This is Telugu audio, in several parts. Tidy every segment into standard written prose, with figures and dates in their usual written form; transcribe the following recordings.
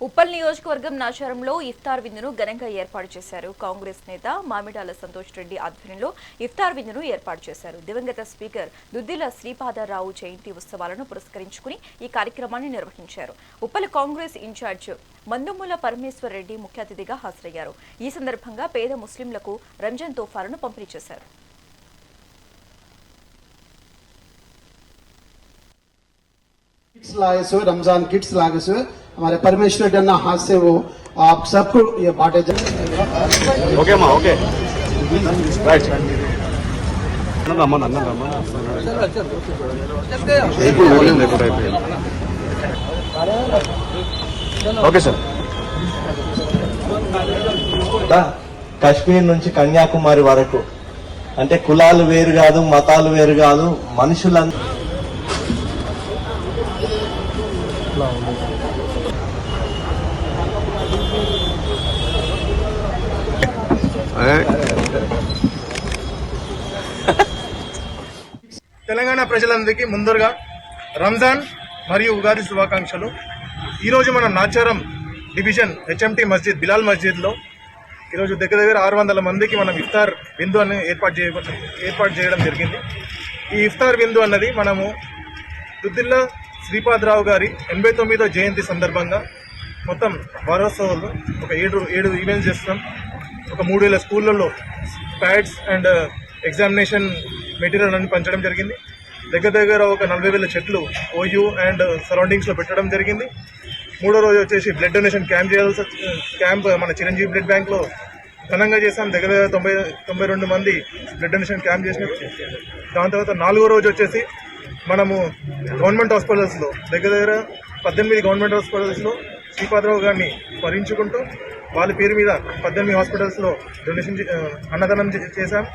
ఉప్పల్ నియోజకవర్గం నాచారంలో ఇఫ్తార్ విందును ఘనంగా ఏర్పాటు చేశారు. కాంగ్రెస్ నేత మామిడాల సంతోష్ రెడ్డి ఆధ్వర్యంలో ఇఫ్తార్ విందును ఏర్పాటు చేశారు. దివంగత స్పీకర్ దుద్దిల శ్రీపాదరావు జయంతి ఉత్సవాలను పురస్కరించుకుని ఈ కార్యక్రమాన్ని నిర్వహించారు. ఉప్పల్ కాంగ్రెస్ ఇన్ఛార్జ్ మందుమూల పరమేశ్వర్ రెడ్డి ముఖ్య అతిథిగా హాజరయ్యారు. ఈ సందర్భంగా పేద ముస్లింలకు రంజాన్ తోఫాలను పంపిణీ చేశారు. रमजान किट्स लागे हुए हमारे परमेश्वर डन्ना हाथ से वो आप सबको ये बांटे जाए। ओके माँ okay right okay sir. Kashmir నుంచి కన్యాకుమారి వరకు అంటే కులాలు వేరు కాదు, మతాలు వేరు కాదు, మనుషులందరూ తెలంగాణ ప్రజలందరికీ ముందరగా రంజాన్ మరియు ఉగాది శుభాకాంక్షలు. ఈరోజు మనం నాచారం డివిజన్ హెచ్ఎంటీ మస్జిద్ బిలాల్ మస్జిద్లో ఈరోజు దగ్గర 600 మందికి మనం ఇఫ్తార్ విందు అని ఏర్పాటు చేయడం జరిగింది. ఈ ఇఫ్తార్ విందు అన్నది మనము దుద్దిల్ల శ్రీపాదరావు గారి 89వ జయంతి సందర్భంగా మొత్తం వారోత్సవాలు ఒక 7 ఈవెంట్స్ చేస్తాం. ఒక 3000 స్కూళ్ళల్లో ప్యాడ్స్ అండ్ ఎగ్జామినేషన్ మెటీరియల్ అని పంచడం జరిగింది. దగ్గర ఒక 40,000 చెట్లు ఓయూ అండ్ సరౌండింగ్స్లో పెట్టడం జరిగింది. మూడో రోజు వచ్చేసి బ్లడ్ డొనేషన్ క్యాంప్ మన చిరంజీవి బ్లడ్ బ్యాంక్లో ఘనంగా చేసాం. దగ్గర 92 మంది బ్లడ్ డొనేషన్ క్యాంప్ చేసినారు. దాని తర్వాత 4వ రోజు వచ్చేసి మనము గవర్నమెంట్ హాస్పిటల్స్లో దగ్గర 18 గవర్నమెంట్ హాస్పిటల్స్లో శ్రీపాదరావు గారిని స్మరించుకుంటూ వాళ్ళ పేరు మీద 18 హాస్పిటల్స్లో డొనేషన్ అన్నదానం చేశాం.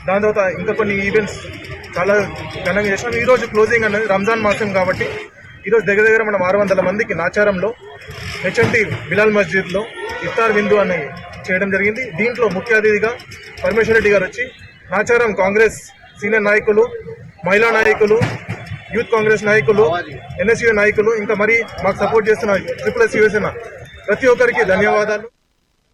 దాని తర్వాత ఇంకా కొన్ని ఈవెంట్స్ చాలా ఘనంగా చేసాం. ఈరోజు క్లోజింగ్ అనేది రంజాన్ మాసం కాబట్టి ఈరోజు దగ్గర మనం 600 మందికి నాచారంలో హెచ్ఎంటీ బిలాల్ మస్జిద్లో ఇఫ్తార్ విందు అని చేయడం జరిగింది. దీంట్లో ముఖ్య అతిథిగా పరమేశ్వర్ రెడ్డి గారు వచ్చి నాచారం కాంగ్రెస్ సీనియర్ నాయకులు, మహిళా నాయకులు, యూత్ కాంగ్రెస్ నాయకులు, ఎన్ఎస్యూ నాయకులు, ఇంకా మరి మాకు సపోర్ట్ చేస్తున్న SSS యువసేన ప్రతి ఒక్కరికి ధన్యవాదాలు.